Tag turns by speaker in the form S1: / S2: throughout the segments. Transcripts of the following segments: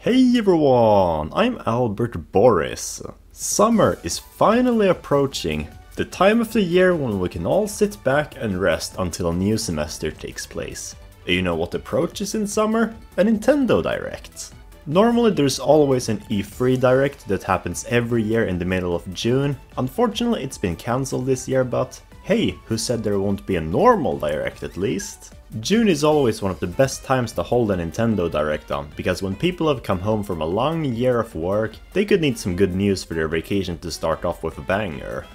S1: Hey everyone, I'm Albert Boris. Summer is finally approaching, the time of the year when we can all sit back and rest until a new semester takes place. You know what approaches in summer? A Nintendo Direct. Normally there's always an E3 Direct that happens every year in the middle of June. Unfortunately it's been cancelled this year, but hey, who said there won't be a normal Direct at least? June is always one of the best times to hold a Nintendo Direct on, because when people have come home from a long year of work, they could need some good news for their vacation to start off with a banger.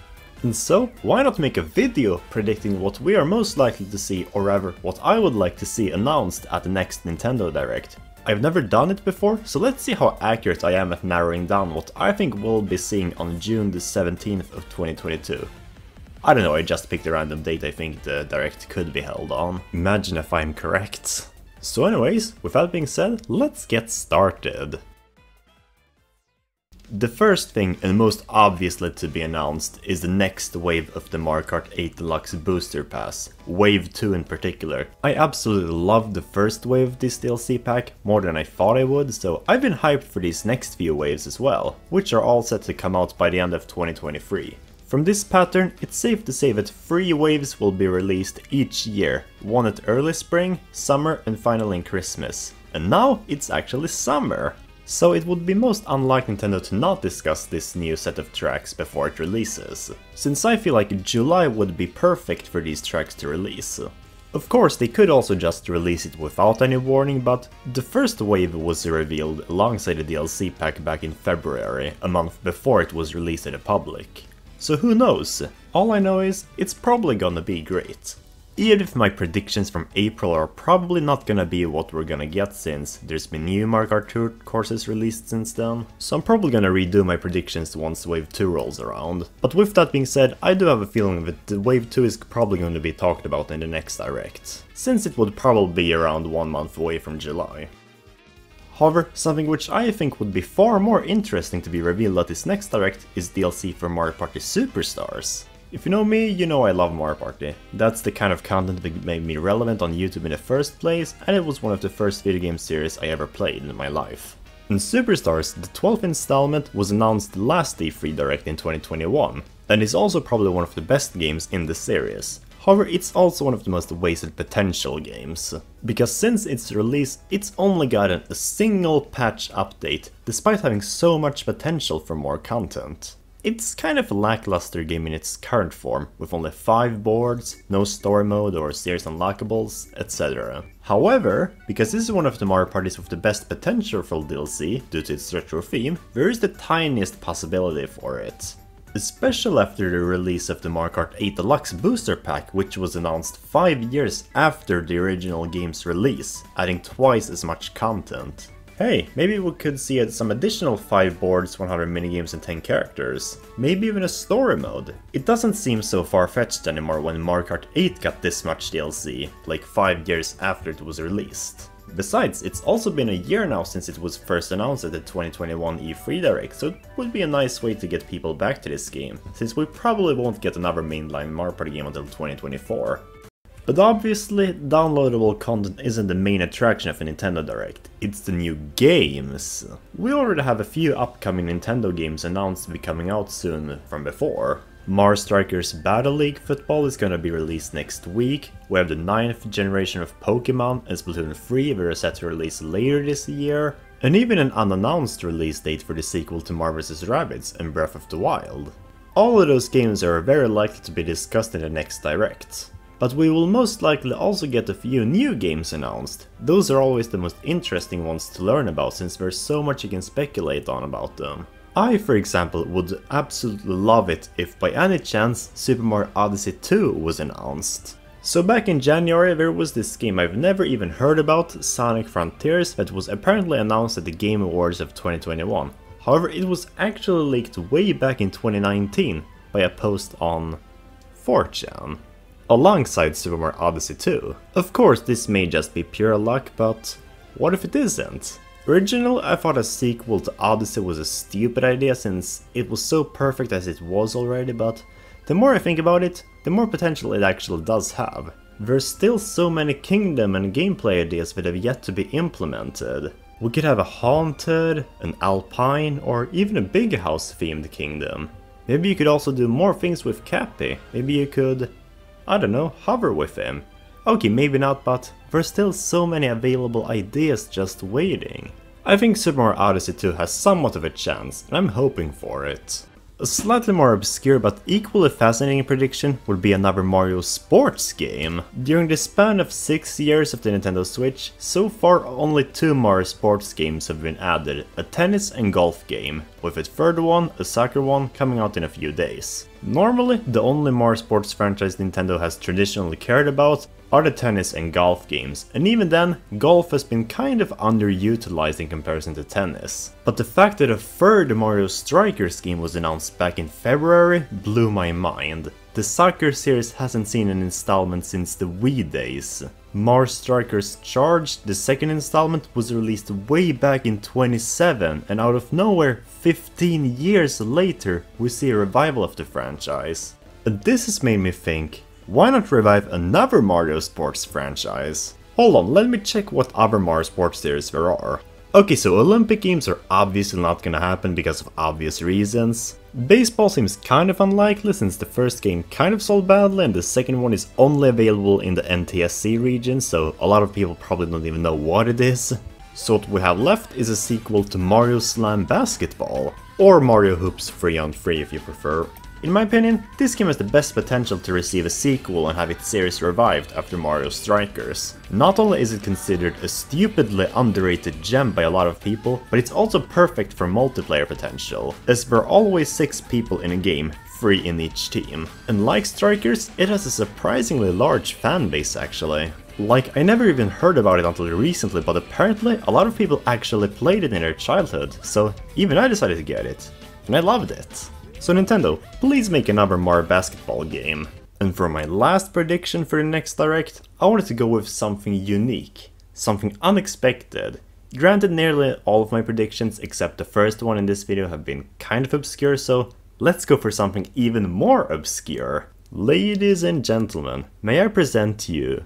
S1: And so, why not make a video predicting what we are most likely to see, or rather, what I would like to see announced at the next Nintendo Direct. I've never done it before, so let's see how accurate I am at narrowing down what I think we'll be seeing on June the 17th of 2022. I don't know, I just picked a random date I think the Direct could be held on. Imagine if I'm correct. So anyways, with that being said, let's get started. The first thing and most obviously to be announced is the next wave of the Mario Kart 8 Deluxe Booster Pass, Wave 2 in particular. I absolutely loved the first wave of this DLC pack, more than I thought I would, so I've been hyped for these next few waves as well, which are all set to come out by the end of 2023. From this pattern, it's safe to say that 3 waves will be released each year, one at early spring, summer and finally in Christmas. And now it's actually summer! So it would be most unlike Nintendo to not discuss this new set of tracks before it releases, since I feel like July would be perfect for these tracks to release. Of course, they could also just release it without any warning, but the first wave was revealed alongside the DLC pack back in February, a month before it was released to the public. So who knows? All I know is, it's probably gonna be great. Even if my predictions from April are probably not gonna be what we're gonna get since there's been new Mario Kart Tour courses released since then, so I'm probably gonna redo my predictions once Wave 2 rolls around. But with that being said, I do have a feeling that Wave 2 is probably going to be talked about in the next Direct, since it would probably be around 1 month away from July. However, something which I think would be far more interesting to be revealed at this next Direct is DLC for Mario Party Superstars. If you know me, you know I love Mario Party. That's the kind of content that made me relevant on YouTube in the first place, and it was one of the first video game series I ever played in my life. In Superstars, the 12th installment was announced last E3 Direct in 2021, and is also probably one of the best games in the series. However, it's also one of the most wasted potential games, because since its release, it's only gotten a single patch update, despite having so much potential for more content. It's kind of a lackluster game in its current form, with only 5 boards, no story mode or series unlockables, etc. However, because this is one of the Mario parties with the best potential for DLC, due to its retro theme, there is the tiniest possibility for it. Especially after the release of the Mario Kart 8 Deluxe Booster Pack, which was announced 5 years after the original game's release, adding twice as much content. Hey, maybe we could see some additional 5 boards, 100 minigames and 10 characters. Maybe even a story mode. It doesn't seem so far-fetched anymore when Mario Kart 8 got this much DLC, like 5 years after it was released. Besides, it's also been a year now since it was first announced at the 2021 E3 Direct, so it would be a nice way to get people back to this game, since we probably won't get another mainline Mario Party game until 2024. But obviously, downloadable content isn't the main attraction of a Nintendo Direct, it's the new games. We already have a few upcoming Nintendo games announced to be coming out soon from before. Mario Strikers Battle League Football is gonna be released next week, we have the 9th generation of Pokemon and Splatoon 3 that are set to release later this year, and even an unannounced release date for the sequel to Mario vs Rabbids and Breath of the Wild. All of those games are very likely to be discussed in the next Direct. But we will most likely also get a few new games announced. Those are always the most interesting ones to learn about since there's so much you can speculate on about them. I, for example, would absolutely love it if by any chance Super Mario Odyssey 2 was announced. So back in January there was this game I've never even heard about, Sonic Frontiers, that was apparently announced at the Game Awards of 2021. However, it was actually leaked way back in 2019 by a post on 4chan. Alongside Super Mario Odyssey 2. Of course, this may just be pure luck, but what if it isn't? Originally, I thought a sequel to Odyssey was a stupid idea since it was so perfect as it was already, but the more I think about it, the more potential it actually does have. There's still so many kingdom and gameplay ideas that have yet to be implemented. We could have a haunted, an alpine, or even a big house themed kingdom. Maybe you could also do more things with Cappy. Maybe you could, I don't know, hover with him. Okay, maybe not, but there's still so many available ideas just waiting. I think Super Mario Odyssey 2 has somewhat of a chance, and I'm hoping for it. A slightly more obscure but equally fascinating prediction would be another Mario sports game. During the span of 6 years of the Nintendo Switch, so far only 2 Mario sports games have been added, a tennis and golf game, with a third one, a soccer one, coming out in a few days. Normally, the only Mario sports franchise Nintendo has traditionally cared about are the tennis and golf games, and even then, golf has been kind of underutilized in comparison to tennis. But the fact that a third Mario Strikers game was announced back in February blew my mind. The soccer series hasn't seen an installment since the Wii days. Mario Strikers Charged, the second installment, was released way back in 2007, and out of nowhere, 15 years later, we see a revival of the franchise. And this has made me think, why not revive another Mario Sports franchise? Hold on, let me check what other Mario Sports series there are. Okay, so Olympic Games are obviously not gonna happen because of obvious reasons. Baseball seems kind of unlikely since the first game kind of sold badly and the second one is only available in the NTSC region, so a lot of people probably don't even know what it is. So what we have left is a sequel to Mario Slam Basketball, or Mario Hoops 3-on-3 if you prefer. In my opinion, this game has the best potential to receive a sequel and have its series revived after Mario Strikers. Not only is it considered a stupidly underrated gem by a lot of people, but it's also perfect for multiplayer potential, as there are always 6 people in a game, 3 in each team. And like Strikers, it has a surprisingly large fan base actually. Like, I never even heard about it until recently, but apparently a lot of people actually played it in their childhood, so even I decided to get it. And I loved it. So Nintendo, please make another Mario basketball game. And for my last prediction for the next Direct, I wanted to go with something unique, something unexpected. Granted, nearly all of my predictions except the first one in this video have been kind of obscure, so let's go for something even more obscure. Ladies and gentlemen, may I present to you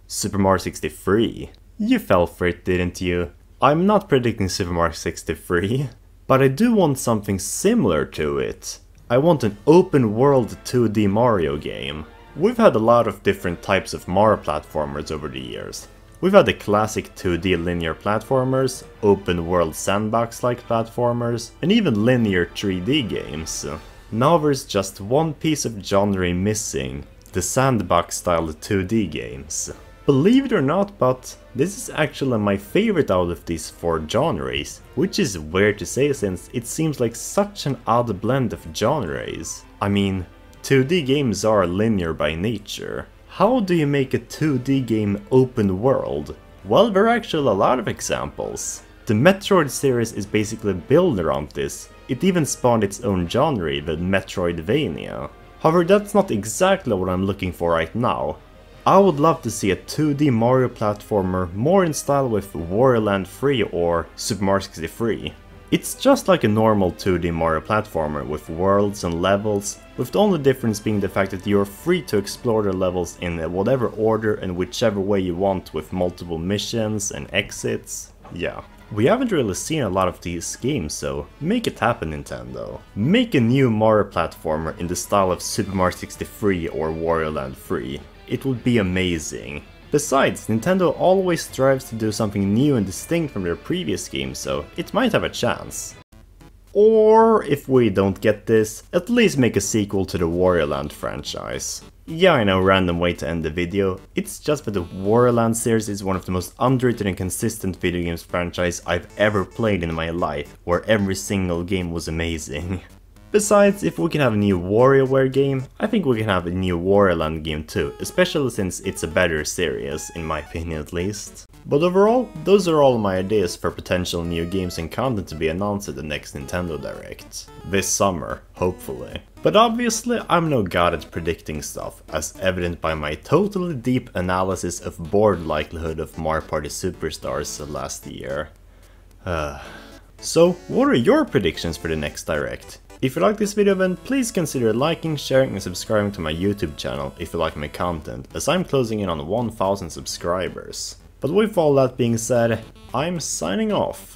S1: Super Mario 63. You fell for it, didn't you? I'm not predicting Super Mario 63. But I do want something similar to it. I want an open world 2D Mario game. We've had a lot of different types of Mario platformers over the years. We've had the classic 2D linear platformers, open world sandbox-like platformers, and even linear 3D games. Now there's just one piece of genre missing, the sandbox-style 2D games. Believe it or not, but this is actually my favorite out of these 4 genres, which is weird to say since it seems like such an odd blend of genres. I mean, 2D games are linear by nature. How do you make a 2D game open world? Well, there are actually a lot of examples. The Metroid series is basically built around this. It even spawned its own genre, the Metroidvania. However, that's not exactly what I'm looking for right now. I would love to see a 2D Mario platformer more in style with Wario Land 3 or Super Mario 63. It's just like a normal 2D Mario platformer with worlds and levels, with the only difference being the fact that you're free to explore the levels in whatever order and whichever way you want with multiple missions and exits. Yeah. We haven't really seen a lot of these games, so make it happen, Nintendo. Make a new Mario platformer in the style of Super Mario 63 or Wario Land 3. It would be amazing. Besides, Nintendo always strives to do something new and distinct from their previous games, so it might have a chance. Or, if we don't get this, at least make a sequel to the Wario Land franchise. Yeah, I know, random way to end the video. It's just that the Wario Land series is one of the most underrated and consistent video games franchise I've ever played in my life, where every single game was amazing. Besides, if we can have a new WarioWare game, I think we can have a new Wario Land game too, especially since it's a better series, in my opinion at least. But overall, those are all my ideas for potential new games and content to be announced at the next Nintendo Direct. This summer, hopefully. But obviously, I'm no god at predicting stuff, as evident by my totally deep analysis of board likelihood of Mario Party Superstars last year. So, what are your predictions for the next Direct? If you like this video then please consider liking, sharing and subscribing to my YouTube channel if you like my content, as I'm closing in on 1000 subscribers. But with all that being said, I'm signing off.